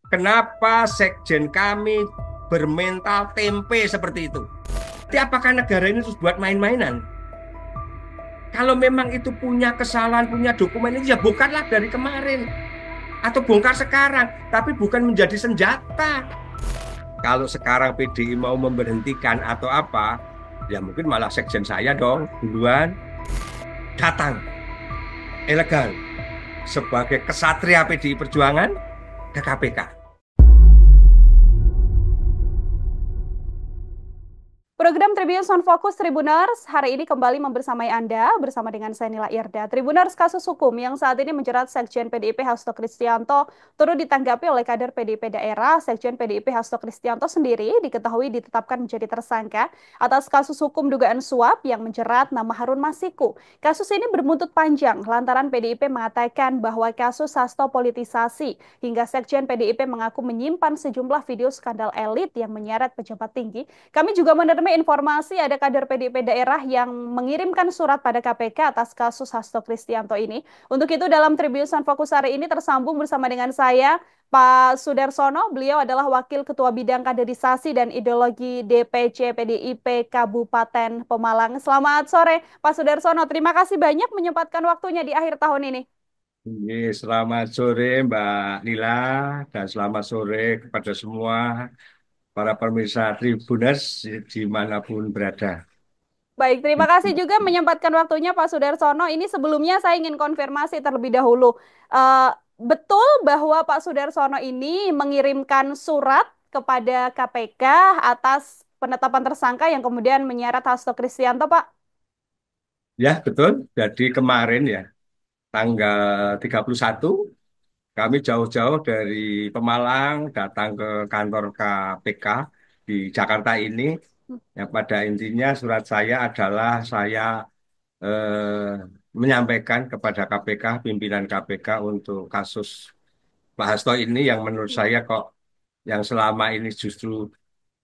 Kenapa sekjen kami bermental tempe seperti itu? Jadi apakah negara ini terus buat main-mainan? Kalau memang itu punya kesalahan, punya dokumen itu ya bongkarlah dari kemarin. Atau bongkar sekarang, tapi bukan menjadi senjata. Kalau sekarang PDI mau memberhentikan atau apa, ya mungkin malah sekjen saya dong duluan datang elegan sebagai kesatria PDI Perjuangan ke KPK. Program Tribunnews on Fokus Tribuners hari ini kembali membersamai Anda bersama dengan saya Nila Irda. Tribuners, kasus hukum yang saat ini menjerat Sekjen PDIP Hasto Kristianto turut ditanggapi oleh kader PDIP daerah. Sekjen PDIP Hasto Kristianto sendiri diketahui ditetapkan menjadi tersangka atas kasus hukum dugaan suap yang menjerat nama Harun Masiku. Kasus ini berbuntut panjang lantaran PDIP mengatakan bahwa kasus Hasto politisasi hingga Sekjen PDIP mengaku menyimpan sejumlah video skandal elit yang menyeret pejabat tinggi. Kami juga menerima informasi ada kader PDIP daerah yang mengirimkan surat pada KPK atas kasus Hasto Kristianto ini. Untuk itu dalam Tribunnews Fokus hari ini tersambung bersama dengan saya Pak Sudarsono. Beliau adalah Wakil Ketua Bidang Kaderisasi dan Ideologi DPC PDIP Kabupaten Pemalang. Selamat sore Pak Sudarsono. Terima kasih banyak menyempatkan waktunya di akhir tahun ini. Selamat sore Mbak Nila dan selamat sore kepada semua para pemirsa Tribuners dimanapun berada. Baik, terima kasih juga menyempatkan waktunya Pak Sudarsono. Ini sebelumnya saya ingin konfirmasi terlebih dahulu. Eh, Betul bahwa Pak Sudarsono ini mengirimkan surat kepada KPK atas penetapan tersangka yang kemudian menyeret Hasto Kristianto, Pak? Ya, betul. Jadi kemarin ya, tanggal 31, kami jauh-jauh dari Pemalang datang ke kantor KPK di Jakarta ini. Yang pada intinya surat saya adalah saya menyampaikan kepada KPK, pimpinan KPK untuk kasus Pak Hasto ini yang menurut saya kok yang selama ini justru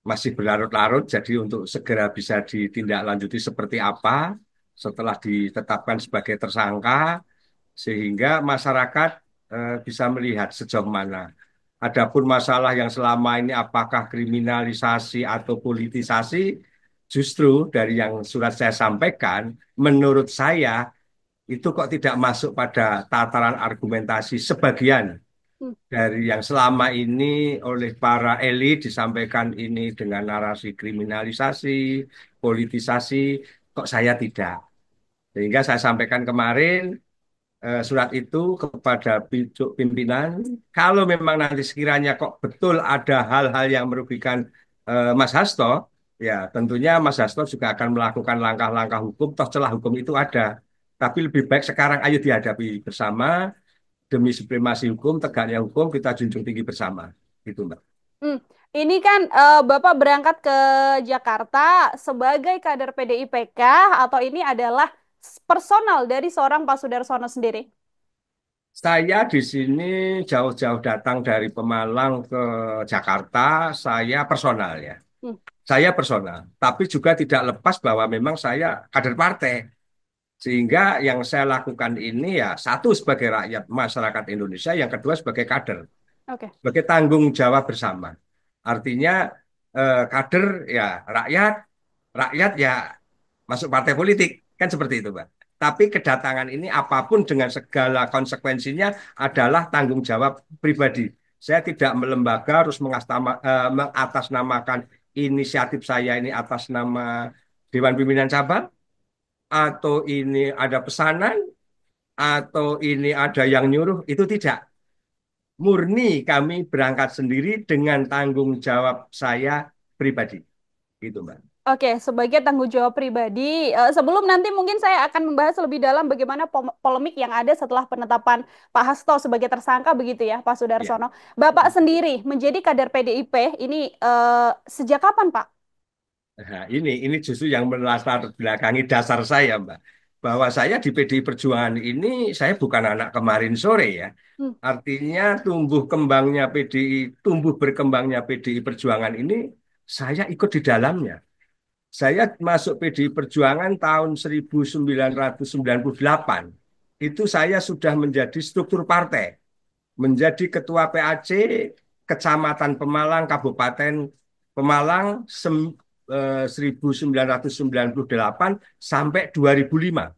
masih berlarut-larut. Jadi untuk segera bisa ditindaklanjuti seperti apa setelah ditetapkan sebagai tersangka, sehingga masyarakat bisa melihat sejauh mana. Adapun masalah yang selama ini apakah kriminalisasi atau politisasi, justru dari yang surat saya sampaikan, menurut saya itu kok tidak masuk pada tataran argumentasi sebagian dari yang selama ini oleh para elit disampaikan ini dengan narasi kriminalisasi, politisasi, kok saya tidak. Sehingga saya sampaikan kemarin surat itu kepada pimpinan, kalau memang nanti sekiranya kok betul ada hal-hal yang merugikan Mas Hasto, ya tentunya Mas Hasto juga akan melakukan langkah-langkah hukum, toh celah hukum itu ada. Tapi lebih baik sekarang ayo dihadapi bersama, demi supremasi hukum, tegaknya hukum, kita junjung tinggi bersama. Gitu, Mbak. Hmm, Ini kan Bapak berangkat ke Jakarta sebagai kader PDIPK atau ini adalah personal dari seorang Pak Sudarsono sendiri? Saya di sini jauh-jauh datang dari Pemalang ke Jakarta, saya personal ya. Hmm, Saya personal, tapi juga tidak lepas bahwa memang saya kader partai. Sehingga yang saya lakukan ini ya satu sebagai rakyat masyarakat Indonesia, yang kedua sebagai kader, oke. sebagai tanggung jawab bersama. Artinya kader ya rakyat, rakyat ya masuk partai politik, kan seperti itu, Pak. Tapi kedatangan ini apapun dengan segala konsekuensinya adalah tanggung jawab pribadi. Saya tidak melembaga harus mengatasnamakan inisiatif saya ini atas nama Dewan Pimpinan Cabang, atau ini ada pesanan, atau ini ada yang nyuruh, itu tidak. Murni kami berangkat sendiri dengan tanggung jawab saya pribadi. Gitu, Mbak. Oke, sebagai tanggung jawab pribadi, sebelum nanti mungkin saya akan membahas lebih dalam bagaimana polemik yang ada setelah penetapan Pak Hasto sebagai tersangka begitu ya, Pak Ya. Sudarsono. Bapak sendiri menjadi kader PDIP ini sejak kapan, Pak? Nah, ini justru yang melatar belakangi dasar saya, Mbak. Bahwa saya di PDI Perjuangan ini, saya bukan anak kemarin sore ya. Hmm, Artinya tumbuh berkembangnya PDI Perjuangan ini, saya ikut di dalamnya. Saya masuk PDI Perjuangan tahun 1998. Itu saya sudah menjadi struktur partai, menjadi ketua PAC, Kecamatan Pemalang, Kabupaten Pemalang 1998 sampai 2005.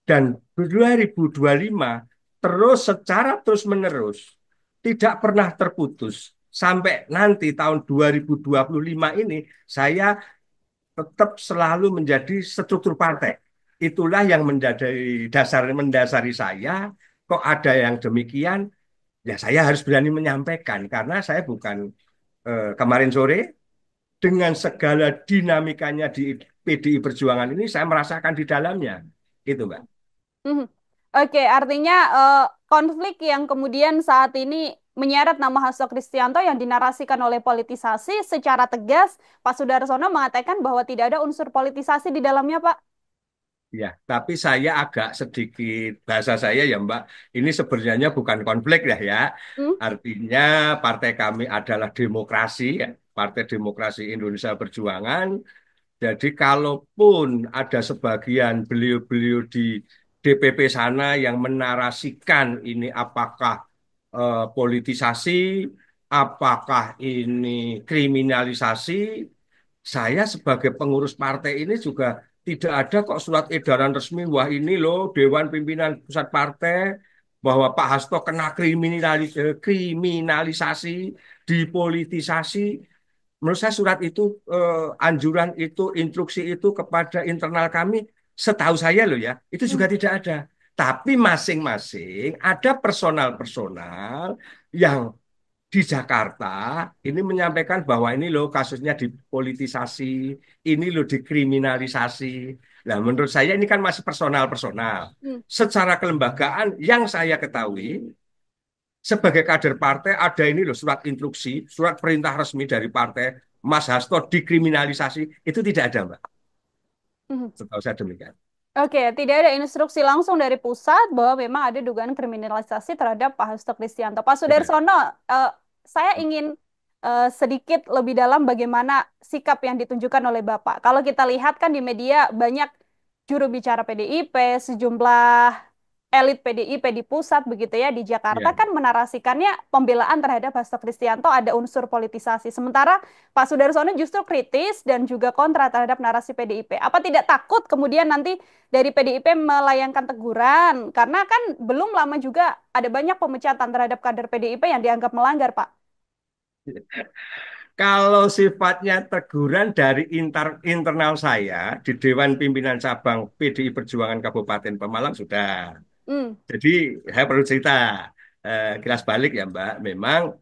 Dan 2025 terus secara terus-menerus tidak pernah terputus. Sampai nanti tahun 2025 ini saya tetap selalu menjadi struktur partai. Itulah yang menjadi mendasari saya. Kok ada yang demikian? Ya saya harus berani menyampaikan karena saya bukan kemarin sore dengan segala dinamikanya di PDI Perjuangan ini saya merasakan di dalamnya. Itu, Mbak. Mhm. Oke, artinya konflik yang kemudian saat ini menyeret nama Hasto Kristianto yang dinarasikan oleh politisasi secara tegas, Pak Sudarsono mengatakan bahwa tidak ada unsur politisasi di dalamnya, Pak. Ya, tapi saya agak sedikit bahasa saya ya Mbak, ini sebenarnya bukan konflik ya. Hmm? Artinya partai kami adalah demokrasi, ya. Partai Demokrasi Indonesia Perjuangan. Jadi kalaupun ada sebagian beliau-beliau di DPP sana yang menarasikan ini apakah politisasi, apakah ini kriminalisasi, saya sebagai pengurus partai ini juga tidak ada kok surat edaran resmi, wah ini loh Dewan Pimpinan Pusat Partai, bahwa Pak Hasto kena kriminalisasi, dipolitisasi. Menurut saya surat itu, anjuran itu, instruksi itu kepada internal kami, setahu saya loh ya, itu juga Hmm. tidak ada. Tapi masing-masing ada personal-personal yang di Jakarta ini menyampaikan bahwa ini loh kasusnya dipolitisasi, ini loh dikriminalisasi. Nah, menurut saya ini kan masih personal-personal. Hmm. Secara kelembagaan yang saya ketahui sebagai kader partai ada ini loh surat instruksi, surat perintah resmi dari partai Mas Hasto dikriminalisasi itu tidak ada, Mbak. Hmm. Setahu saya demikian. Oke, tidak ada instruksi langsung dari pusat bahwa memang ada dugaan kriminalisasi terhadap Pak Hasto Kristianto. Pak Benar. Sudarsono, saya ingin sedikit lebih dalam bagaimana sikap yang ditunjukkan oleh Bapak. Kalau kita lihat kan di media banyak juru bicara PDIP, sejumlah elit PDIP di pusat begitu ya di Jakarta Ya. kan menarasikannya pembelaan terhadap Hasto Kristianto ada unsur politisasi. Sementara Pak Sudarsono justru kritis dan juga kontra terhadap narasi PDIP. Apa tidak takut kemudian nanti dari PDIP melayangkan teguran? Karena kan belum lama juga ada banyak pemecatan terhadap kader PDIP yang dianggap melanggar, Pak. Kalau sifatnya teguran dari internal saya di Dewan Pimpinan Cabang PDI Perjuangan Kabupaten Pemalang sudah. Hmm. Jadi saya perlu cerita kilas balik ya Mbak. Memang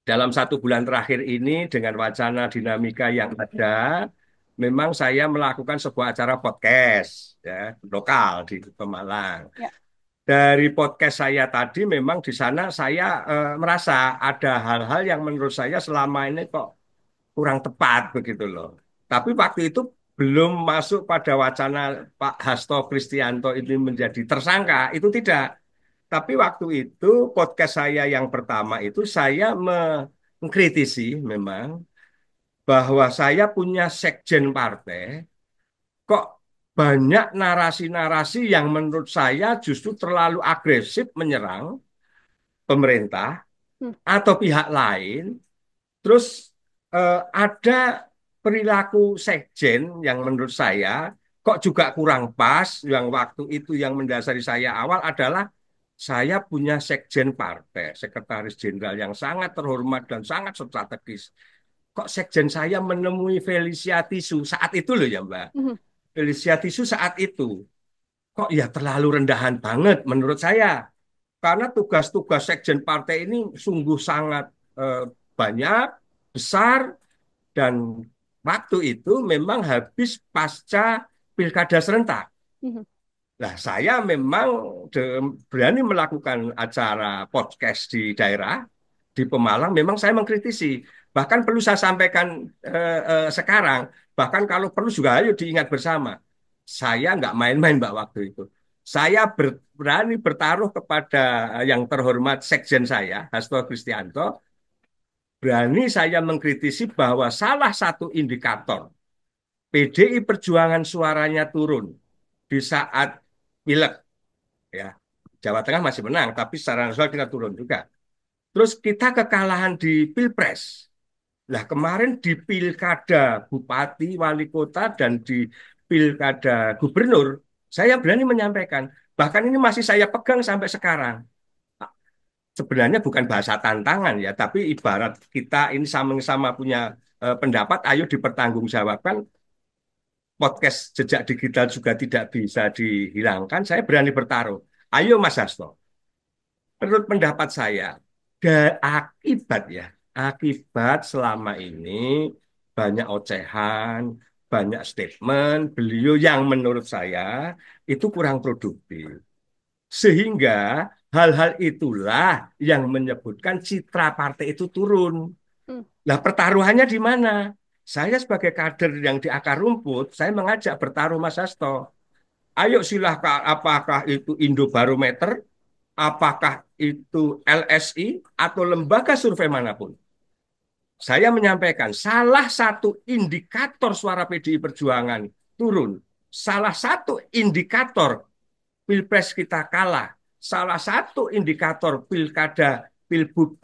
dalam 1 bulan terakhir ini dengan wacana dinamika yang ada, memang saya melakukan sebuah acara podcast ya lokal di Pemalang. Ya. Dari podcast saya tadi memang di sana saya merasa ada hal-hal yang menurut saya selama ini kok kurang tepat begitu loh. Tapi waktu itu belum masuk pada wacana Pak Hasto Kristianto ini menjadi tersangka, itu tidak. Tapi waktu itu podcast saya yang pertama itu saya mengkritisi memang bahwa saya punya sekjen partai kok banyak narasi-narasi yang menurut saya justru terlalu agresif menyerang pemerintah Hmm. atau pihak lain. Terus ada perilaku sekjen yang menurut saya kok juga kurang pas. Yang waktu itu yang mendasari saya awal adalah saya punya sekjen partai, sekretaris jenderal yang sangat terhormat dan sangat strategis. Kok sekjen saya menemui Felicia Tisu saat itu loh ya Mbak. Hmm. Felicia Tisu saat itu kok ya terlalu rendahan banget menurut saya. Karena tugas-tugas sekjen partai ini sungguh sangat eh, banyak, besar, dan waktu itu memang habis pasca pilkada serentak. Hmm. Nah, saya memang berani melakukan acara podcast di daerah, di Pemalang, memang saya mengkritisi. Bahkan perlu saya sampaikan sekarang, bahkan kalau perlu juga ayo diingat bersama. Saya nggak main-main, Mbak, waktu itu. Saya berani bertaruh kepada yang terhormat sekjen saya, Hasto Kristianto, berani saya mengkritisi bahwa salah satu indikator PDI Perjuangan suaranya turun di saat pileg ya. Jawa Tengah masih menang, tapi secara nasional kita turun juga. Terus kita kekalahan di Pilpres. Lah kemarin di pilkada bupati, wali kota, dan di pilkada gubernur, saya berani menyampaikan. Bahkan ini masih saya pegang sampai sekarang. Sebenarnya bukan bahasa tantangan ya, tapi ibarat kita ini sama-sama punya pendapat, ayo dipertanggungjawabkan. Podcast jejak digital juga tidak bisa dihilangkan. Saya berani bertaruh. Ayo Mas Hasto, menurut pendapat saya, akibat ya, akibat selama ini banyak ocehan, banyak statement beliau yang menurut saya itu kurang produktif. Sehingga hal-hal itulah yang menyebutkan citra partai itu turun. Hmm. Nah, pertaruhannya di mana? Saya sebagai kader yang di akar rumput, saya mengajak bertaruh Mas Hasto. Ayo silahkan, apakah itu Indobarometer, apakah itu LSI, atau lembaga survei manapun. Saya menyampaikan salah satu indikator suara PDI Perjuangan turun. Salah satu indikator Pilpres kita kalah. Salah satu indikator pilkada, pilbud,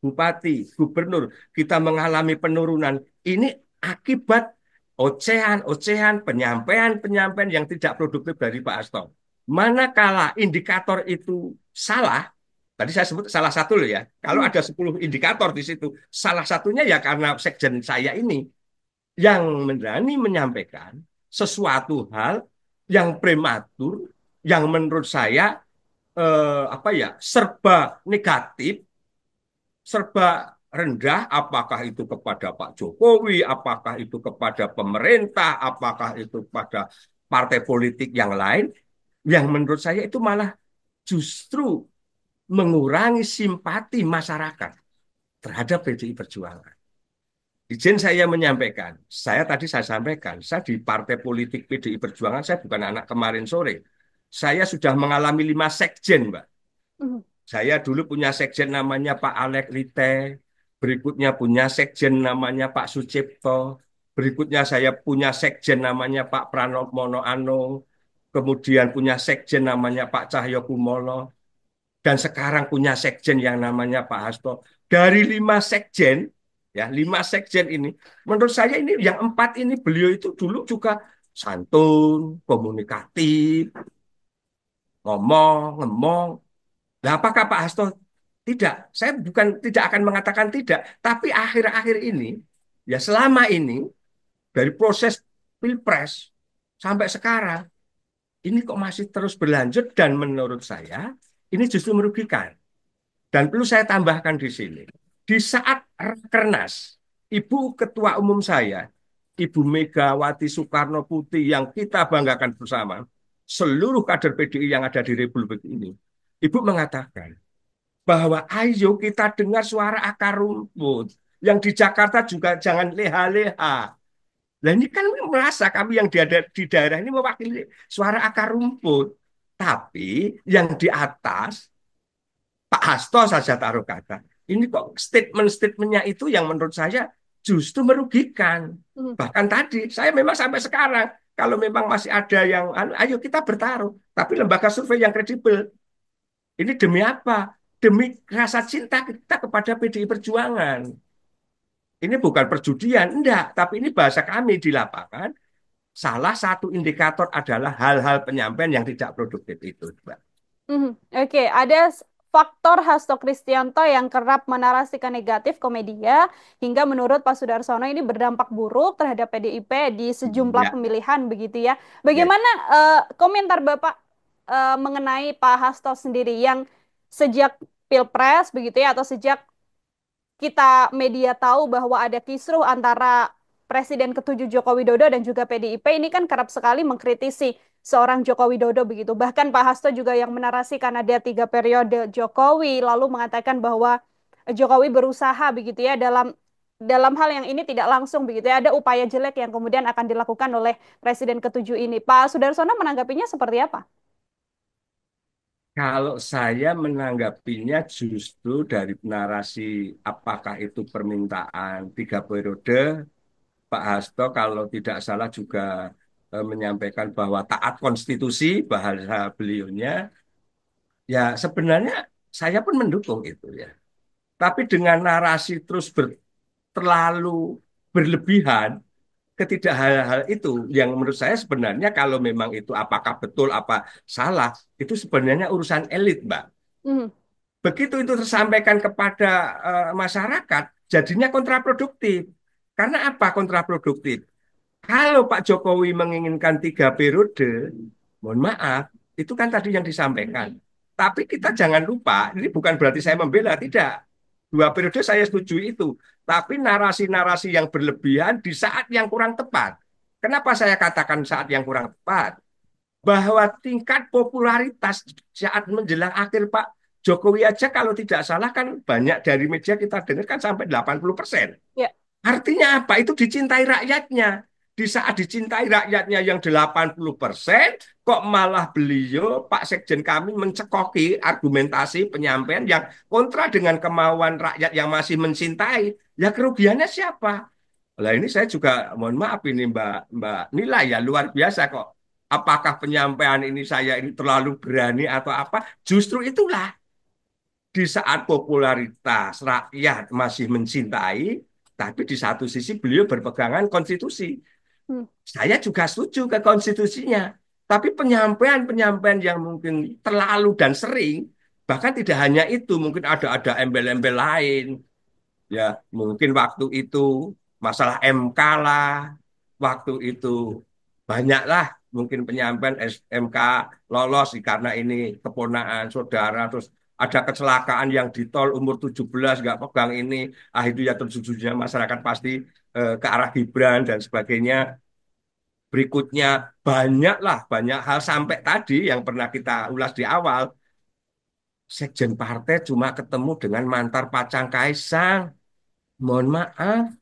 bupati, gubernur kita mengalami penurunan. Ini akibat ocehan-ocehan, penyampaian-penyampaian yang tidak produktif dari Pak Hasto. Manakala indikator itu salah, tadi saya sebut salah satu loh ya. Kalau Hmm. ada 10 indikator di situ, salah satunya ya karena sekjen saya ini yang berani menyampaikan sesuatu hal yang prematur, yang menurut saya apa ya serba negatif, serba rendah, apakah itu kepada Pak Jokowi, apakah itu kepada pemerintah, apakah itu pada partai politik yang lain, yang menurut saya itu malah justru mengurangi simpati masyarakat terhadap PDI Perjuangan. Izin saya menyampaikan, saya sampaikan, saya di partai politik PDI Perjuangan, saya bukan anak kemarin sore. Saya sudah mengalami 5 sekjen, Mbak. Hmm. Saya dulu punya sekjen namanya Pak Alek Lite, berikutnya punya sekjen namanya Pak Sucipto, berikutnya saya punya sekjen namanya Pak Pranowo Anung, kemudian punya sekjen namanya Pak Cahyo Kumolo, dan sekarang punya sekjen yang namanya Pak Hasto. Dari 5 sekjen, ya 5 sekjen ini, menurut saya ini yang 4 ini beliau itu dulu juga santun, komunikatif, ngomong, ngemong. Nah, apakah Pak Hasto tidak? Saya bukan tidak akan mengatakan tidak, tapi akhir-akhir ini, ya selama ini dari proses Pilpres sampai sekarang, ini kok masih terus berlanjut dan menurut saya ini justru merugikan. Dan perlu saya tambahkan di sini, di saat Rakernas, Ibu Ketua Umum saya, Ibu Megawati Soekarno Putri yang kita banggakan bersama, seluruh kader PDI yang ada di Republik ini, Ibu mengatakan bahwa ayo kita dengar suara akar rumput. Yang di Jakarta juga jangan leha-leha. Nah ini kan merasa kami yang di daerah ini mewakili suara akar rumput. Tapi yang di atas Pak Hasto saja taruh kata. Ini kok statement-statementnya itu yang menurut saya justru merugikan. Hmm. Bahkan tadi saya memang sampai sekarang kalau memang masih ada yang ayo kita bertaruh. Tapi lembaga survei yang kredibel. Ini demi apa? Demi rasa cinta kita kepada PDI Perjuangan. Ini bukan perjudian, enggak. Tapi ini bahasa kami di lapangan. Salah satu indikator adalah hal-hal penyampaian yang tidak produktif itu, Mbak. Mhm. Oke, ada faktor Hasto Kristianto yang kerap menarasikan negatif ke media hingga menurut Pak Sudarsono ini berdampak buruk terhadap PDIP di sejumlah Ya, pemilihan begitu ya. ya. Bagaimana komentar Bapak mengenai Pak Hasto sendiri yang sejak Pilpres begitu ya atau sejak kita media tahu bahwa ada kisruh antara Presiden ketujuh Joko Widodo dan juga PDIP ini kan kerap sekali mengkritisi seorang Joko Widodo begitu. Bahkan Pak Hasto juga yang menarasikan ada 3 periode Jokowi, lalu mengatakan bahwa Jokowi berusaha begitu ya dalam hal yang ini tidak langsung begitu ya ada upaya jelek yang kemudian akan dilakukan oleh Presiden ketujuh ini. Pak Sudarsono menanggapinya seperti apa? Kalau saya menanggapinya justru dari narasi apakah itu permintaan 3 periode, Pak Hasto kalau tidak salah juga menyampaikan bahwa taat konstitusi bahasa beliaunya, ya sebenarnya saya pun mendukung itu ya. Tapi dengan narasi terus terlalu berlebihan, ketidak hal-hal itu yang menurut saya sebenarnya kalau memang itu apakah betul apa salah, itu sebenarnya urusan elit, Mbak. Mhm. Begitu itu tersampaikan kepada masyarakat, jadinya kontraproduktif. Karena apa kontraproduktif? Kalau Pak Jokowi menginginkan 3 periode, mohon maaf, itu kan tadi yang disampaikan. Tapi kita jangan lupa, ini bukan berarti saya membela, tidak. 2 periode saya setuju itu. Tapi narasi-narasi yang berlebihan di saat yang kurang tepat. Kenapa saya katakan saat yang kurang tepat? Bahwa tingkat popularitas saat menjelang akhir Pak Jokowi aja kalau tidak salah kan banyak dari media kita dengar kan sampai 80%. Ya. Artinya apa? Itu dicintai rakyatnya. Di saat dicintai rakyatnya yang 80%, kok malah beliau, Pak Sekjen kami mencekoki argumentasi penyampaian yang kontra dengan kemauan rakyat yang masih mencintai. Ya kerugiannya siapa? Lah ini saya juga mohon maaf ini Mbak Nila ya luar biasa kok. Apakah penyampaian ini saya ini terlalu berani atau apa? Justru itulah di saat popularitas rakyat masih mencintai, tapi di satu sisi beliau berpegangan konstitusi. Hmm. Saya juga setuju ke konstitusinya. Tapi penyampaian-penyampaian yang mungkin terlalu dan sering, bahkan tidak hanya itu, mungkin ada embel-embel lain. Ya, mungkin waktu itu masalah MK lah, waktu itu banyaklah mungkin penyampaian SMK lolos karena ini keponaan saudara, terus ada kecelakaan yang di tol umur 17 nggak pegang ini, itu ya terjujurnya masyarakat pasti ke arah Gibran dan sebagainya. Berikutnya banyaklah banyak hal sampai tadi yang pernah kita ulas di awal. Sekjen partai cuma ketemu dengan mantar pacang Kaisang. Mohon maaf,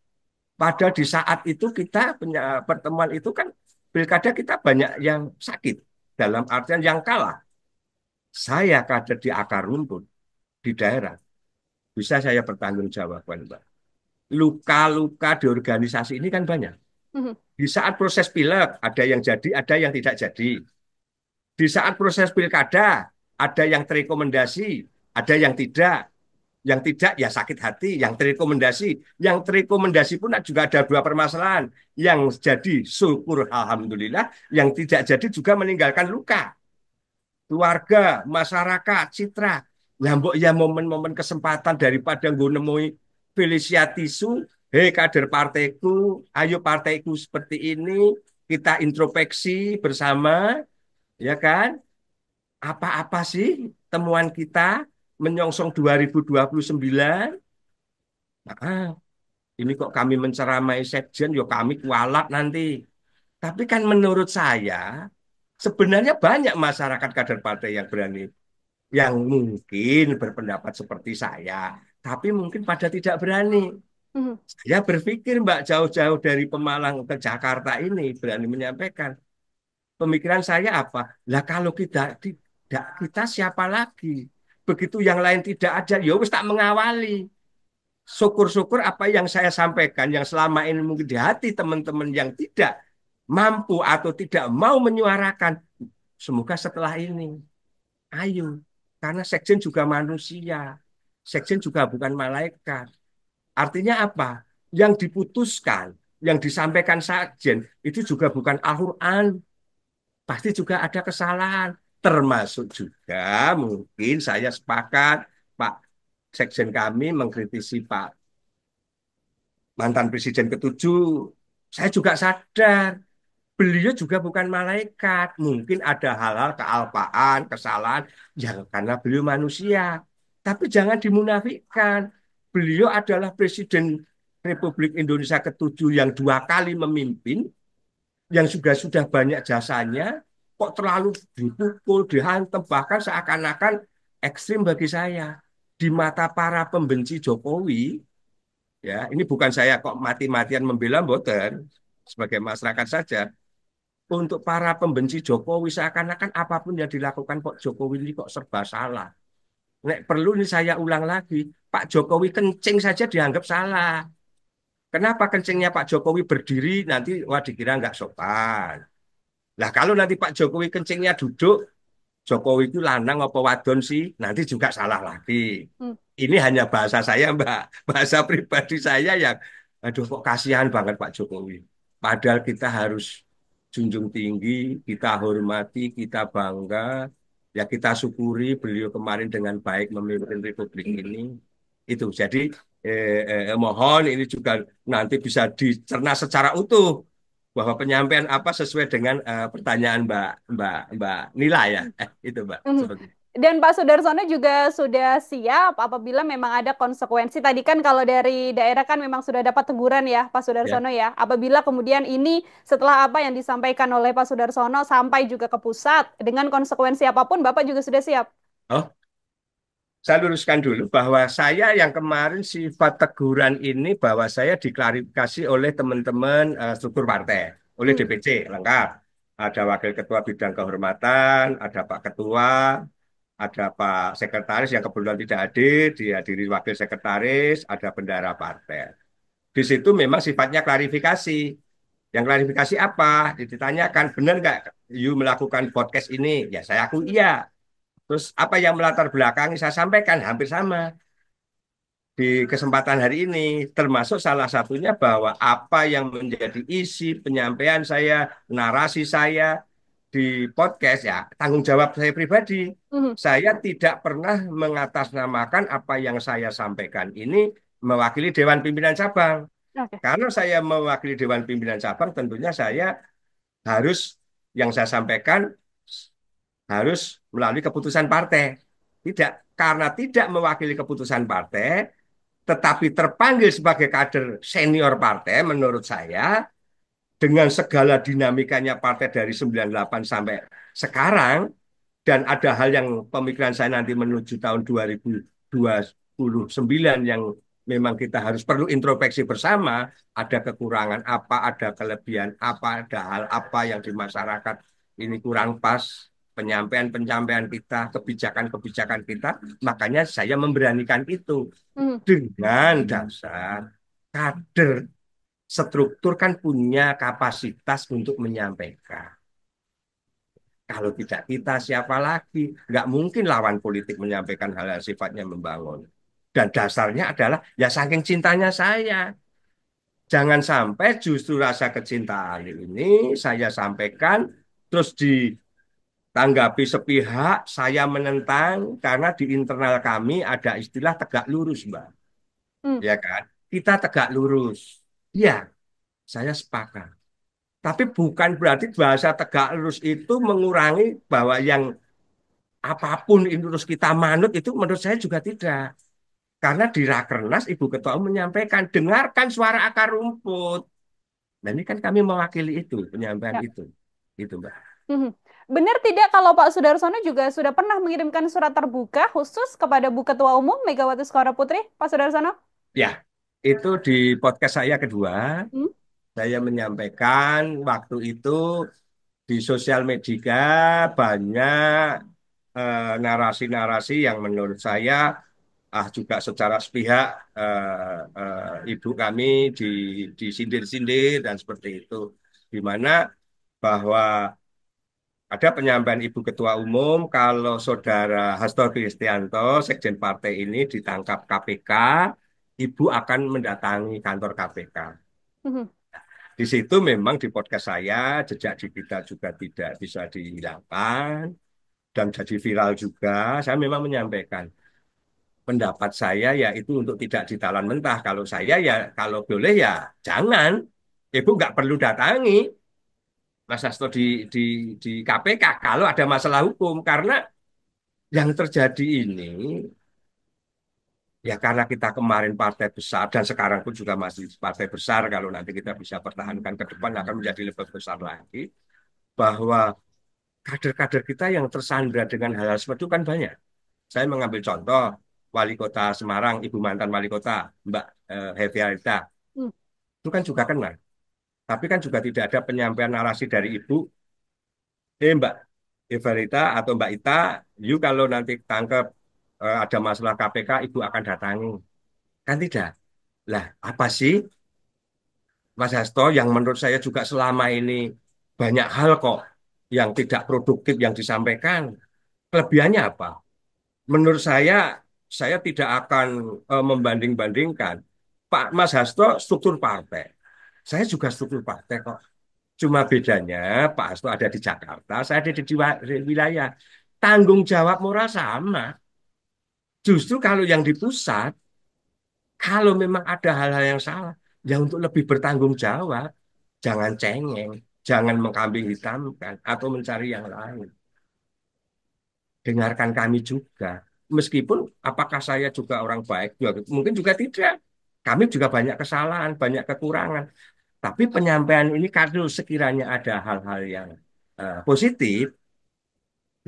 pada di saat itu kita pertemuan itu kan pilkada kita banyak yang sakit dalam artian yang kalah. Saya kader di akar rumput di daerah bisa saya pertanggungjawabkan, Mbak. Luka-luka di organisasi ini kan banyak. Mhm. Di saat proses pileg ada yang jadi, ada yang tidak jadi. Di saat proses pilkada ada yang terekomendasi, ada yang tidak. Yang tidak ya sakit hati, yang terekomendasi. Yang terekomendasi pun juga ada 2 permasalahan. Yang jadi syukur alhamdulillah, yang tidak jadi juga meninggalkan luka. Keluarga, masyarakat, citra. Lambok ya momen-momen kesempatan daripada gue nemui Felicia Tisu, hei kader partaiku, ayo partaiku seperti ini, kita introspeksi bersama, ya kan? Apa-apa sih temuan kita menyongsong 2029? Nah, ini kok kami menceramai sekjen, yo kami kualat nanti. Tapi kan menurut saya, sebenarnya banyak masyarakat kader partai yang berani, yang mungkin berpendapat seperti saya, tapi mungkin pada tidak berani. Mhm. Saya berpikir, Mbak, jauh-jauh dari Pemalang ke Jakarta ini berani menyampaikan. Pemikiran saya apa? Lah kalau kita tidak, kita siapa lagi? Begitu yang lain tidak ada, ya wis tak mengawali. Syukur-syukur apa yang saya sampaikan yang selama ini mungkin di hati teman-teman yang tidak mampu atau tidak mau menyuarakan, semoga setelah ini, ayo. Karena sekjen juga manusia. Sekjen juga bukan malaikat. Artinya apa? Yang diputuskan, yang disampaikan sekjen, itu juga bukan Al-Quran. Pasti juga ada kesalahan. Termasuk juga mungkin saya sepakat Pak Sekjen kami mengkritisi Pak mantan presiden ketujuh. Saya juga sadar beliau juga bukan malaikat. Mungkin ada hal-hal kealpaan, kesalahan yang karena beliau manusia. Tapi jangan dimunafikkan. Beliau adalah Presiden Republik Indonesia ketujuh yang 2 kali memimpin, yang juga sudah banyak jasanya, kok terlalu dipukul, dihantam, bahkan seakan-akan ekstrim bagi saya. Di mata para pembenci Jokowi, ya ini bukan saya kok mati-matian membela mboten sebagai masyarakat saja. Untuk para pembenci Jokowi seakan-akan apapun yang dilakukan Pak Jokowi ini kok serba salah. Nek perlu ini saya ulang lagi, Pak Jokowi kencing saja dianggap salah. Kenapa kencingnya Pak Jokowi berdiri nanti wah dikira nggak sopan. Lah kalau nanti Pak Jokowi kencingnya duduk, Jokowi itu lanang apa wadon sih, nanti juga salah lagi. Hmm. ini hanya bahasa saya, Mbak. Bahasa pribadi saya yang, aduh kok kasihan banget Pak Jokowi. Padahal kita harus junjung tinggi, kita hormati, kita bangga, ya kita syukuri beliau kemarin dengan baik memimpin Republik ini. Itu, jadi mohon ini juga nanti bisa dicerna secara utuh bahwa penyampaian apa sesuai dengan pertanyaan Mbak Mbak Mbak Nila ya. Itu Mbak. Mhm. Seperti Dan Pak Sudarsono juga sudah siap apabila memang ada konsekuensi. Tadi kan kalau dari daerah kan memang sudah dapat teguran ya Pak ya. Sudarsono ya. Apabila kemudian ini setelah apa yang disampaikan oleh Pak Sudarsono sampai juga ke pusat dengan konsekuensi apapun Bapak juga sudah siap. Oh, saya luruskan dulu bahwa saya yang kemarin sifat teguran ini bahwa saya diklarifikasi oleh teman-teman struktur partai, oleh Hmm. DPC lengkap. Ada Wakil Ketua Bidang Kehormatan, ada Pak Ketua, ada Pak Sekretaris yang kebetulan tidak hadir, dihadiri Wakil Sekretaris, ada bendara partai. Di situ memang sifatnya klarifikasi. Yang klarifikasi apa? Ditanyakan, benar nggak you melakukan podcast ini? Ya saya akui iya. Terus apa yang melatar belakangi saya sampaikan hampir sama di kesempatan hari ini, termasuk salah satunya bahwa apa yang menjadi isi penyampaian saya, narasi saya di podcast ya tanggung jawab saya pribadi. Mhm. Saya tidak pernah mengatasnamakan apa yang saya sampaikan ini mewakili Dewan Pimpinan Cabang. Oke. Karena saya mewakili Dewan Pimpinan Cabang, tentunya saya harus yang saya sampaikan harus melalui keputusan partai. Tidak, karena tidak mewakili keputusan partai, tetapi terpanggil sebagai kader senior partai, menurut saya, dengan segala dinamikanya partai dari 98 sampai sekarang, dan ada hal yang pemikiran saya nanti menuju tahun 2029 yang memang kita harus perlu introspeksi bersama, ada kekurangan apa, ada kelebihan apa, ada hal apa yang di masyarakat ini kurang pas, penyampaian-penyampaian kita, kebijakan-kebijakan kita, makanya saya memberanikan itu Mhm. dengan dasar kader struktur kan punya kapasitas untuk menyampaikan. Kalau tidak kita, siapa lagi? Nggak mungkin lawan politik menyampaikan hal-hal sifatnya membangun. Dan dasarnya adalah ya saking cintanya saya. Jangan sampai justru rasa kecintaan ini saya sampaikan terus ditanggapi sepihak, saya menentang karena di internal kami ada istilah tegak lurus, Mbak. Hmm. Ya kan? Kita tegak lurus. Ya, saya sepakat. Tapi bukan berarti bahasa tegak lurus itu mengurangi bahwa yang apapun itu terus kita manut itu menurut saya juga tidak. Karena di Rakernas Ibu Ketua Umum menyampaikan dengarkan suara akar rumput. Dan ini kan kami mewakili itu, penyampaian Ya. itu. Itu Mbak. Mhm. Benar tidak kalau Pak Sudarsono juga sudah pernah mengirimkan surat terbuka khusus kepada Bu Ketua Umum Megawati Soekarno Putri, Pak Sudarsono? Ya, itu di podcast saya kedua, Hmm? saya menyampaikan waktu itu di sosial media banyak narasi-narasi yang menurut saya juga secara sepihak ibu kami disindir-sindir dan seperti itu. Di mana bahwa ada penyampaian Ibu Ketua Umum kalau Saudara Hasto Kristianto, Sekjen Partai ini ditangkap KPK, Ibu akan mendatangi kantor KPK. Mhm. Di situ memang di podcast saya jejak digital juga tidak bisa dihilangkan dan jadi viral juga. Saya memang menyampaikan pendapat saya ya itu untuk tidak ditelan mentah. Kalau saya ya kalau boleh ya jangan. Ibu nggak perlu datangi Mas Hasto di KPK kalau ada masalah hukum karena yang terjadi ini ya karena kita kemarin partai besar dan sekarang pun juga masih partai besar kalau nanti kita bisa pertahankan ke depan akan menjadi lebih besar lagi bahwa kader-kader kita yang tersandra dengan hal-hal seperti itu kan banyak. Saya mengambil contoh Wali Kota Semarang, Ibu mantan Wali Kota, Mbak Heviarita, Hmm. itu kan juga kena. Tapi kan juga tidak ada penyampaian narasi dari Ibu, Mbak Heviarita atau Mbak Ita, you kalau nanti tangkap ada masalah KPK, Ibu akan datangi. Kan tidak. Lah, apa sih Mas Hasto yang menurut saya juga selama ini banyak hal kok yang tidak produktif yang disampaikan. Kelebihannya apa? Menurut saya saya tidak akan membanding-bandingkan. Pak Mas Hasto struktur partai. Saya juga struktur partai kok. Cuma bedanya Pak Hasto ada di Jakarta, saya ada di wilayah. Tanggung jawab moral sama. Justru kalau yang di pusat, kalau memang ada hal-hal yang salah, ya untuk lebih bertanggung jawab. Jangan cengeng, jangan mengkambing hitamkan, atau mencari yang lain. Dengarkan kami juga. Meskipun apakah saya juga orang baik? Ya, mungkin juga tidak. Kami juga banyak kesalahan, banyak kekurangan. Tapi penyampaian ini kalau sekiranya ada hal-hal yang positif,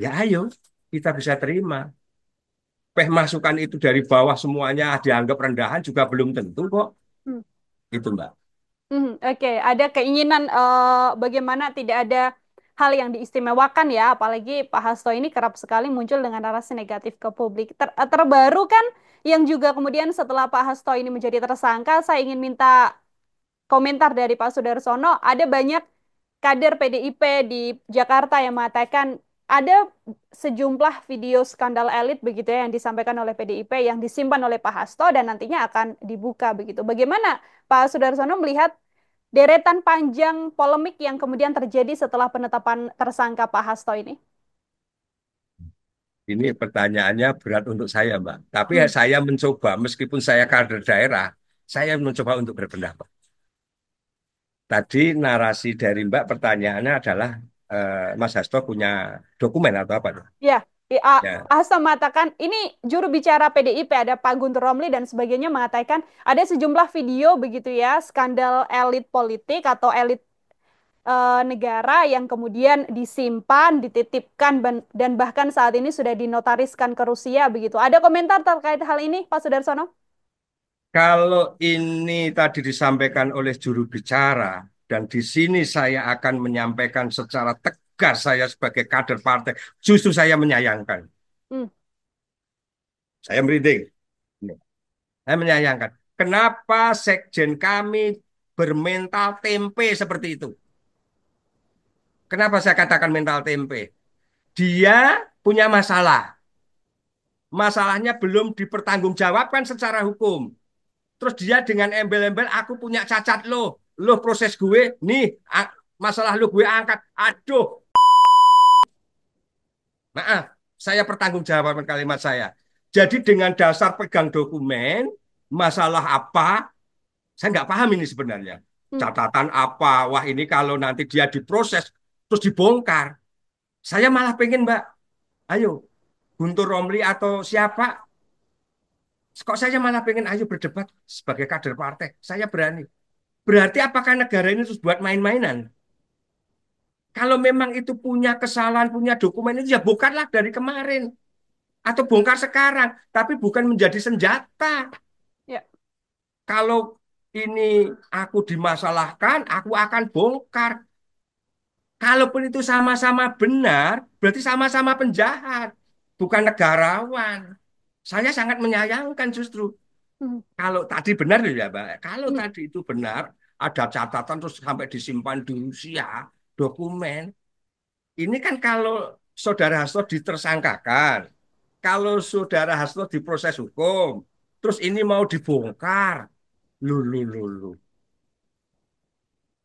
ya ayo kita bisa terima. Masukan itu dari bawah semuanya dianggap rendahan juga belum tentu kok. Hmm. Itu Mbak. Oke, ada keinginan bagaimana tidak ada hal yang diistimewakan ya, apalagi Pak Hasto ini kerap sekali muncul dengan narasi negatif ke publik. Terbaru kan yang juga kemudian setelah Pak Hasto ini menjadi tersangka, saya ingin minta komentar dari Pak Sudarsono, ada banyak kader PDIP di Jakarta yang mengatakan ada sejumlah video skandal elit begitu ya yang disampaikan oleh PDIP yang disimpan oleh Pak Hasto dan nantinya akan dibuka begitu. Bagaimana Pak Sudarsono melihat deretan panjang polemik yang kemudian terjadi setelah penetapan tersangka Pak Hasto ini? Ini pertanyaannya berat untuk saya, Mbak. Tapi ya Hmm, saya mencoba, meskipun saya kader daerah, saya mencoba untuk berpendapat. Tadi narasi dari Mbak pertanyaannya adalah Mas Hasto punya dokumen atau apa tuh? ya, Ya. Hasto mengatakan ini juru bicara PDIP ada Pak Guntur Romli dan sebagainya mengatakan ada sejumlah video begitu ya skandal elit politik atau elit negara yang kemudian disimpan, dititipkan dan bahkan saat ini sudah dinotariskan ke Rusia begitu. Ada komentar terkait hal ini, Pak Sudarsono? Kalau ini tadi disampaikan oleh juru bicara, dan di sini saya akan menyampaikan secara tegas saya sebagai kader partai, justru saya menyayangkan. Hmm, Saya merinding. Saya menyayangkan. Kenapa sekjen kami bermental tempe seperti itu? Kenapa saya katakan mental tempe? Dia punya masalah. Masalahnya belum dipertanggungjawabkan secara hukum. Terus dia dengan embel-embel, aku punya cacat loh. Loh proses gue, nih masalah lo gue angkat. Aduh, maaf, saya pertanggungjawabkan kalimat saya. Jadi dengan dasar pegang dokumen, masalah apa, saya nggak paham ini sebenarnya. hmm, Catatan apa, wah ini kalau nanti dia diproses, terus dibongkar. Saya malah pengen, Mbak, ayo, Guntur Romli atau siapa, kok saya malah pengen ayo berdebat sebagai kader partai. Saya berani. Berarti apakah negara ini terus buat main-mainan? Kalau memang itu punya kesalahan, punya dokumen itu ya bongkarlah dari kemarin. Atau bongkar sekarang. Tapi bukan menjadi senjata. ya, Kalau ini aku dimasalahkan, aku akan bongkar. Kalaupun itu sama-sama benar, berarti sama-sama penjahat. Bukan negarawan. Saya sangat menyayangkan justru. hmm, Kalau tadi benar ya, Mbak. Kalau hmm, tadi itu benar, ada catatan terus sampai disimpan di Rusia, dokumen. Ini kan kalau Saudara Hasto ditersangkakan, kalau Saudara Hasto diproses hukum, terus ini mau dibongkar. Lu.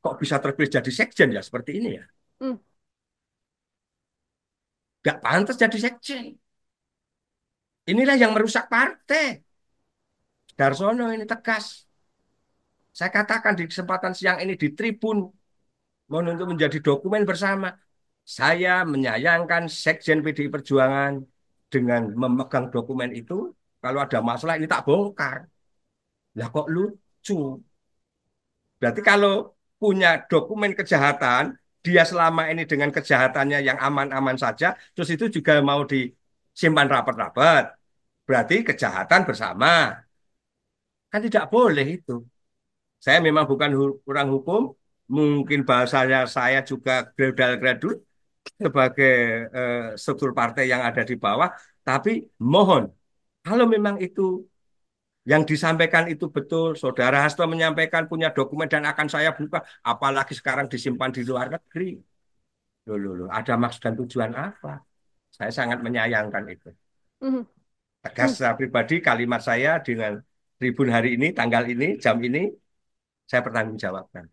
Kok bisa terpilih jadi sekjen ya seperti ini ya? hmm, Gak pantas jadi sekjen. Inilah yang merusak partai. Darsono ini tegas. Saya katakan di kesempatan siang ini di Tribun, mohon untuk menjadi dokumen bersama. Saya menyayangkan Sekjen PDI Perjuangan dengan memegang dokumen itu. Kalau ada masalah ini tak bongkar. Lah kok lucu? Berarti kalau punya dokumen kejahatan, dia selama ini dengan kejahatannya yang aman-aman saja, terus itu juga mau disimpan rapat-rapat. Berarti kejahatan bersama. Kan tidak boleh itu. Saya memang bukan orang hukum, mungkin bahasanya saya juga gradal-gradul sebagai struktur partai yang ada di bawah, tapi mohon, kalau memang itu yang disampaikan itu betul, Saudara Hasto menyampaikan punya dokumen dan akan saya buka, apalagi sekarang disimpan di luar negeri. Loh, ada maksud dan tujuan apa? Saya sangat menyayangkan itu. hmm. Tegas Hmm. secara pribadi kalimat saya dengan Tribun hari ini, tanggal ini, jam ini, saya pertanggungjawabkan.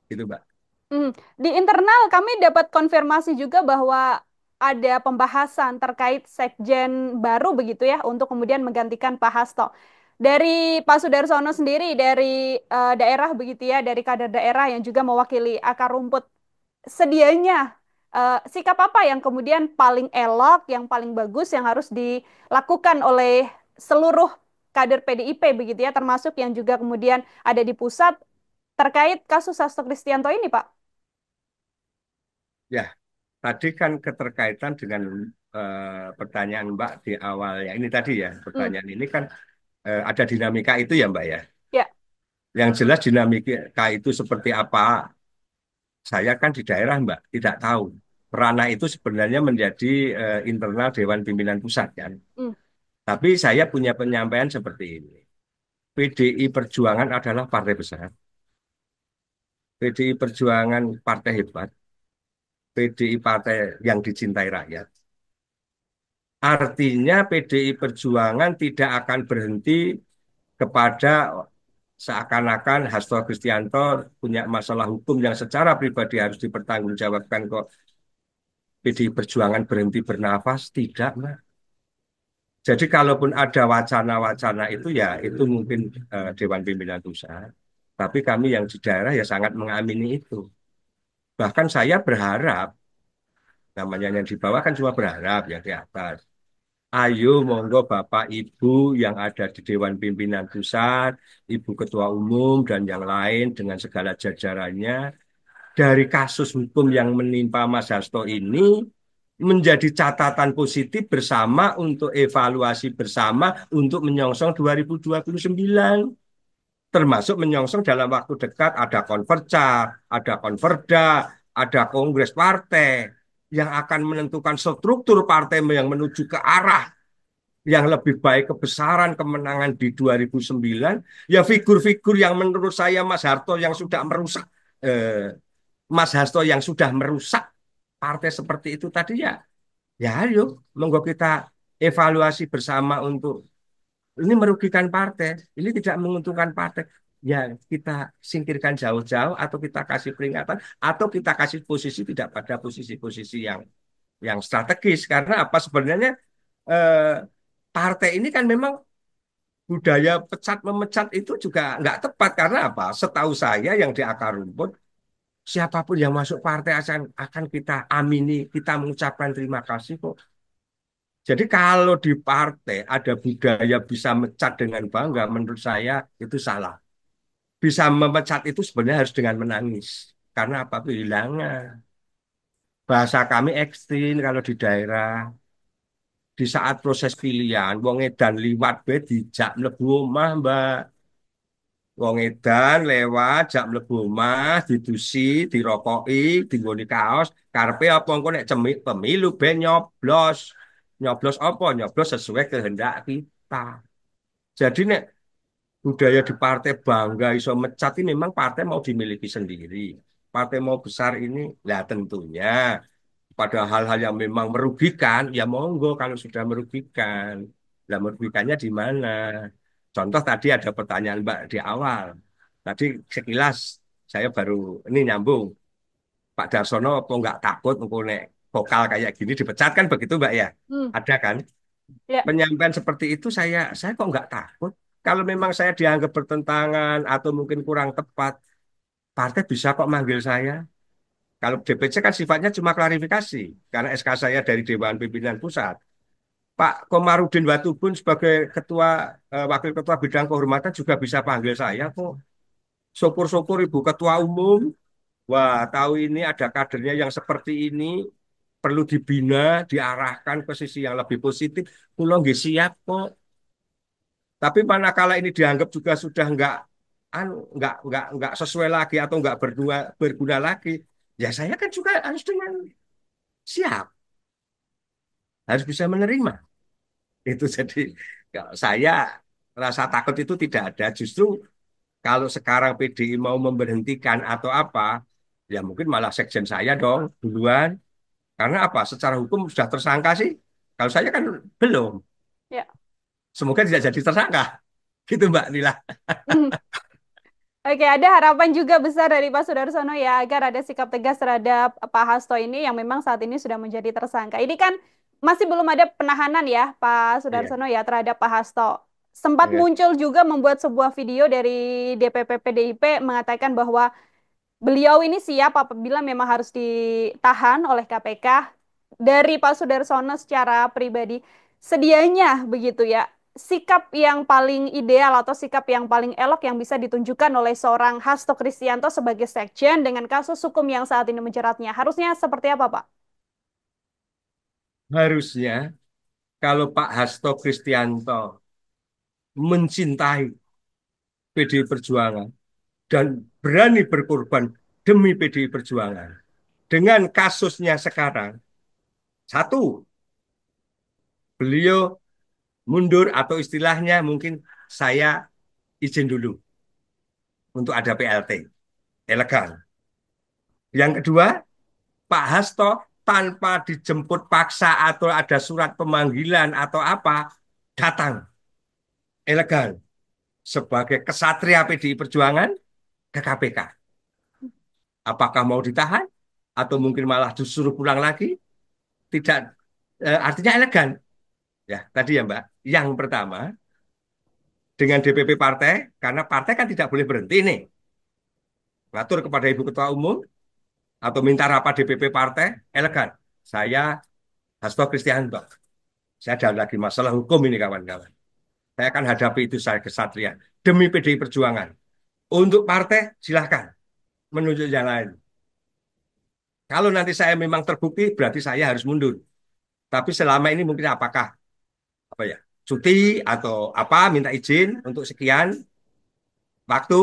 Itu, Mbak. Hmm. Di internal kami dapat konfirmasi juga bahwa ada pembahasan terkait sekjen baru begitu ya untuk kemudian menggantikan Pak Hasto. Dari Pak Sudarsono sendiri dari daerah begitu ya, dari kader daerah yang juga mewakili akar rumput, sedianya sikap apa yang kemudian paling elok, yang paling bagus yang harus dilakukan oleh seluruh kader PDIP begitu ya, termasuk yang juga kemudian ada di pusat terkait kasus Hasto Kristianto ini, Pak? Ya, tadi kan keterkaitan dengan pertanyaan Mbak di awal ya. Ini tadi ya, Hmm. pertanyaan ini kan ada dinamika itu ya Mbak ya. Ya. Yang jelas dinamika itu seperti apa, saya kan di daerah Mbak, tidak tahu. Ranah itu sebenarnya menjadi internal Dewan Pimpinan Pusat kan. Hmm. Tapi saya punya penyampaian seperti ini. PDI Perjuangan adalah partai besar. PDI Perjuangan partai hebat. PDI partai yang dicintai rakyat. Artinya PDI Perjuangan tidak akan berhenti kepada seakan-akan Hasto Kristianto punya masalah hukum yang secara pribadi harus dipertanggungjawabkan kok PDI Perjuangan berhenti bernafas. Tidak, Mbak. Jadi kalaupun ada wacana-wacana itu ya itu mungkin Dewan Pimpinan Pusat. Tapi kami yang di daerah ya sangat mengamini itu. Bahkan saya berharap, namanya yang di bawah kan cuma berharap yang di atas. Ayo, monggo Bapak Ibu yang ada di Dewan Pimpinan Pusat, Ibu Ketua Umum, dan yang lain dengan segala jajarannya, dari kasus hukum yang menimpa Mas Hasto ini, menjadi catatan positif bersama untuk evaluasi bersama untuk menyongsong 2029. Termasuk menyongsong dalam waktu dekat ada konverca, ada konverda, ada kongres partai yang akan menentukan struktur partai yang menuju ke arah yang lebih baik kebesaran kemenangan di 2009 ya figur-figur yang menurut saya Mas Hasto yang sudah merusak partai seperti itu tadi ya ya ayo monggo kita evaluasi bersama untuk ini merugikan partai ini tidak menguntungkan partai ya kita singkirkan jauh-jauh atau kita kasih peringatan atau kita kasih posisi tidak pada posisi-posisi yang strategis karena apa sebenarnya eh, partai ini kan memang budaya pecat memecat itu juga nggak tepat karena apa? Setahu saya yang di akar rumput siapapun yang masuk partai akan kita amini, kita mengucapkan terima kasih kok. Jadi kalau di partai ada budaya bisa mecat dengan bangga, menurut saya itu salah. Bisa memecat itu sebenarnya harus dengan menangis. Karena apa? Kehilangan. Bahasa kami ekstrim kalau di daerah. Di saat proses pilihan, wong edan liwat be dijak mlebu omah, Mbak. Wong edan lewat jak mlebu omah, didusi, dirokoki, dinggoni kaos, karepe apa engko nek cemik pemilu ben nyoblos. Nyoblos apa? Nyoblos sesuai kehendak kita. Jadi nek budaya di partai bangga iso mecat ini memang partai mau dimiliki sendiri. Partai mau besar ini, lah tentunya pada hal-hal yang memang merugikan, ya monggo kalau sudah merugikan. Lah merugikannya di mana? Contoh tadi ada pertanyaan Mbak di awal. Tadi sekilas saya baru ini nyambung. Pak Darsono apa nggak takut engko nek vokal kayak gini dipecat kan begitu Mbak ya? Hmm. Ada kan? Ya. Penyampaian seperti itu saya kok nggak takut. Kalau memang saya dianggap bertentangan atau mungkin kurang tepat, partai bisa kok manggil saya. Kalau DPC kan sifatnya cuma klarifikasi, karena SK saya dari Dewan Pimpinan Pusat. Pak Komarudin Watubun sebagai wakil ketua bidang kehormatan juga bisa panggil saya kok. Syukur-syukur Ibu Ketua Umum, wah tahu ini ada kadernya yang seperti ini, perlu dibina, diarahkan ke sisi yang lebih positif. Kulo nggih siap kok. Tapi manakala ini dianggap juga sudah nggak sesuai lagi atau nggak berguna lagi, ya saya kan juga harus dengan siap, harus bisa menerima. Itu jadi kalau saya rasa takut itu tidak ada. Justru kalau sekarang PDI mau memberhentikan atau apa, ya mungkin malah sekjen saya dong duluan. Karena apa? Secara hukum sudah tersangka sih. Kalau saya kan belum. Ya. Semoga tidak jadi tersangka. Gitu Mbak Nila. Oke, ada harapan juga besar dari Pak Sudarsono ya agar ada sikap tegas terhadap Pak Hasto ini yang memang saat ini sudah menjadi tersangka. Ini kan masih belum ada penahanan ya Pak Iya, Sudarsono ya terhadap Pak Hasto. Sempat iya. muncul juga membuat sebuah video dari DPP PDIP mengatakan bahwa beliau ini siap apabila memang harus ditahan oleh KPK. Dari Pak Sudarsono secara pribadi sedianya begitu ya, sikap yang paling ideal atau sikap yang paling elok yang bisa ditunjukkan oleh seorang Hasto Kristianto sebagai sekjen dengan kasus hukum yang saat ini menjeratnya harusnya seperti apa, Pak? Harusnya kalau Pak Hasto Kristianto mencintai PDI Perjuangan dan berani berkorban demi PDI Perjuangan. Dengan kasusnya sekarang, satu, beliau mundur atau istilahnya mungkin saya izin dulu untuk ada PLT, elegan. Yang kedua, Pak Hasto tanpa dijemput paksa atau ada surat pemanggilan atau apa, datang elegan sebagai kesatria PDI Perjuangan ke KPK. Apakah mau ditahan atau mungkin malah disuruh pulang lagi? Tidak, artinya elegan. Ya, tadi ya Mbak. Yang pertama, dengan DPP partai, karena partai kan tidak boleh berhenti nih. Ngatur kepada Ibu Ketua Umum atau minta rapat DPP partai, elegan. Saya Hasto Kristianto. Saya ada lagi masalah hukum ini kawan-kawan. Saya akan hadapi itu saya kesatria. Demi PDI Perjuangan. Untuk partai, silahkan menunjuk yang lain. Kalau nanti saya memang terbukti, berarti saya harus mundur. Tapi selama ini mungkin apakah apa ya cuti atau apa minta izin untuk sekian waktu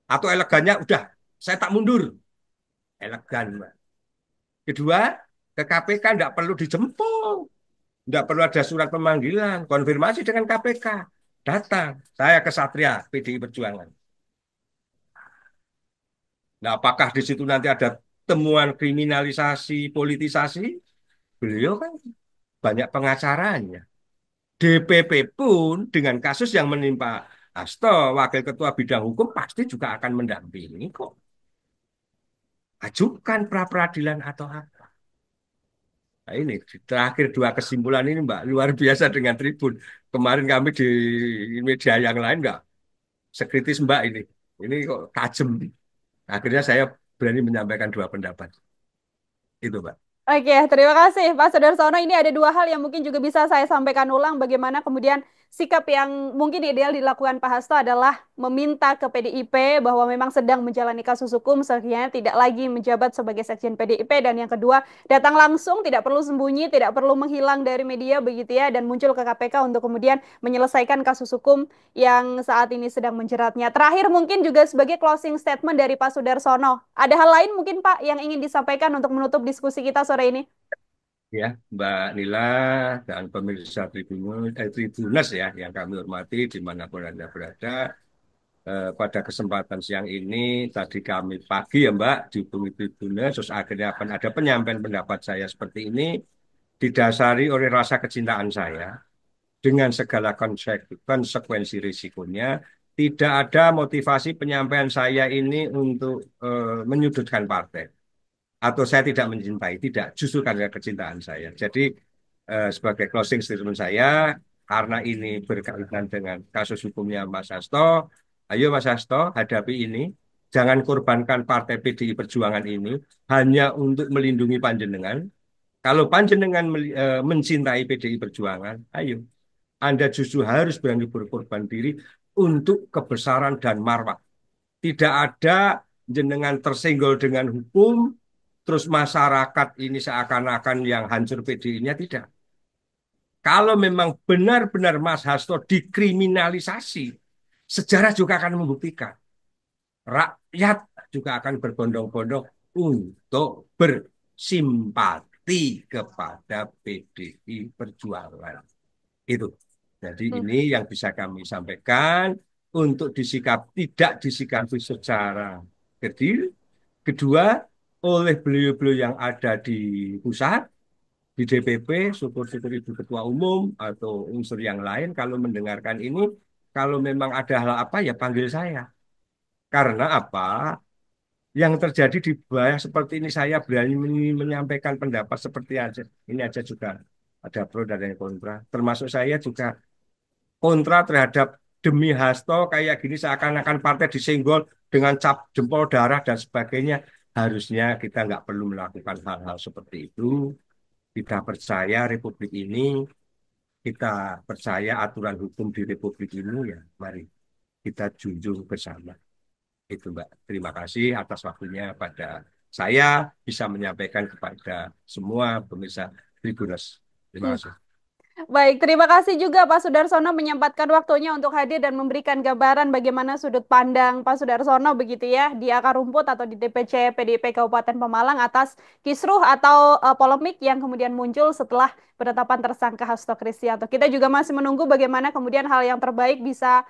atau elegannya udah saya tak mundur elegan Mbak. Kedua ke KPK tidak perlu dijemput, tidak perlu ada surat pemanggilan, konfirmasi dengan KPK, datang saya kesatria PDI Perjuangan. Nah apakah di situ nanti ada temuan kriminalisasi politisasi, beliau kan banyak pengacaranya. DPP pun dengan kasus yang menimpa Hasto, Wakil Ketua Bidang Hukum pasti juga akan mendampingi kok. Ajukan pra peradilan atau apa. Nah ini terakhir dua kesimpulan ini Mbak luar biasa dengan Tribun. Kemarin kami di media yang lain nggak sekritis Mbak ini. Ini kok tajam. Akhirnya saya berani menyampaikan dua pendapat. Itu Mbak. Oke, terima kasih Pak Sudarsono. Ini ada dua hal yang mungkin juga bisa saya sampaikan ulang. Bagaimana kemudian sikap yang mungkin ideal dilakukan Pak Hasto adalah meminta ke PDIP bahwa memang sedang menjalani kasus hukum, sehingga tidak lagi menjabat sebagai sekjen PDIP. Dan yang kedua, datang langsung, tidak perlu sembunyi, tidak perlu menghilang dari media begitu ya, dan muncul ke KPK untuk kemudian menyelesaikan kasus hukum yang saat ini sedang menjeratnya. Terakhir mungkin juga sebagai closing statement dari Pak Sudarsono. Ada hal lain mungkin Pak yang ingin disampaikan untuk menutup diskusi kita sore ini? Ya, Mbak Nila dan pemirsa Tribuners ya yang kami hormati dimanapun Anda berada. Pada kesempatan siang ini tadi kami pagi ya Mbak dihubungi Tribuners terus akhirnya akan ada penyampaian pendapat saya seperti ini didasari oleh rasa kecintaan saya dengan segala konsekuensi risikonya tidak ada motivasi penyampaian saya ini untuk menyudutkan partai atau saya tidak mencintai, tidak, justru karena kecintaan saya. Jadi sebagai closing statement saya, karena ini berkaitan dengan kasus hukumnya Mas Hasto, ayo Mas Hasto hadapi ini, jangan korbankan partai PDI Perjuangan ini hanya untuk melindungi panjenengan. Kalau panjenengan mencintai PDI Perjuangan, ayo, Anda justru harus berani berkorban diri untuk kebesaran dan marwah. Tidak ada jenengan tersenggol dengan hukum, terus masyarakat ini seakan-akan yang hancur PDI-nya tidak. Kalau memang benar-benar Mas Hasto dikriminalisasi, sejarah juga akan membuktikan. Rakyat juga akan berbondong-bondong untuk bersimpati kepada PDI Perjuangan. Itu. Jadi Hmm. ini yang bisa kami sampaikan untuk tidak disikapi secara kecil. Kedua, oleh beliau-beliau yang ada di pusat, di DPP, syukur-syukur Ibu Ketua Umum atau unsur yang lain kalau mendengarkan ini, kalau memang ada hal apa ya panggil saya. Karena apa? Yang terjadi di bawah seperti ini saya berani menyampaikan pendapat seperti aja. Ini aja juga ada pro dan yang kontra. Termasuk saya juga kontra terhadap demi Hasto kayak gini seakan-akan partai disenggol dengan cap jempol darah dan sebagainya. Harusnya kita nggak perlu melakukan hal-hal seperti itu. Kita percaya Republik ini, kita percaya aturan hukum di Republik ini ya. Mari kita junjung bersama. Itu Mbak. Terima kasih atas waktunya pada saya bisa menyampaikan kepada semua pemirsa Tribuners. Terima Hmm. kasih. Baik, terima kasih juga Pak Sudarsono menyempatkan waktunya untuk hadir dan memberikan gambaran bagaimana sudut pandang Pak Sudarsono begitu ya di akar rumput atau di DPC PDIP Kabupaten Pemalang atas kisruh atau polemik yang kemudian muncul setelah penetapan tersangka Hasto Kristianto. Kita juga masih menunggu bagaimana kemudian hal yang terbaik bisa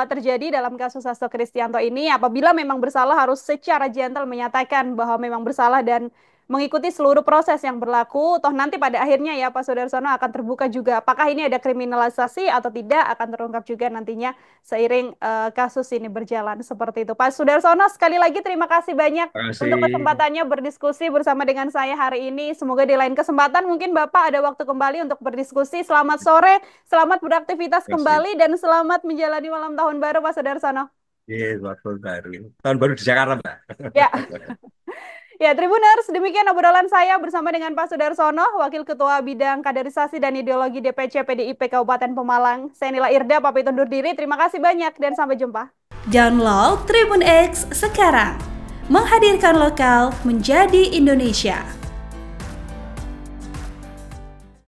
terjadi dalam kasus Hasto Kristianto ini. Apabila memang bersalah harus secara gentle menyatakan bahwa memang bersalah dan mengikuti seluruh proses yang berlaku. Toh nanti pada akhirnya ya Pak Sudarsono akan terbuka juga apakah ini ada kriminalisasi atau tidak akan terungkap juga nantinya seiring kasus ini berjalan seperti itu. Pak Sudarsono sekali lagi terima kasih banyak Terima untuk kasih. kesempatannya berdiskusi bersama dengan saya hari ini. Semoga di lain kesempatan mungkin Bapak ada waktu kembali untuk berdiskusi. Selamat sore, selamat beraktivitas Terima kasih. kembali dan selamat menjalani malam tahun baru Pak Sudarsono. Yes, waktu baru. Tahun baru di Jakarta, Mbak. Ya. Ya, Tribuners, demikian obrolan saya bersama dengan Pak Sudarsono, Wakil Ketua Bidang Kaderisasi dan Ideologi DPC PDIP Kabupaten Pemalang. Saya Nila Irda, pamit undur diri. Terima kasih banyak dan sampai jumpa. Download Tribun X sekarang. Menghadirkan lokal menjadi Indonesia.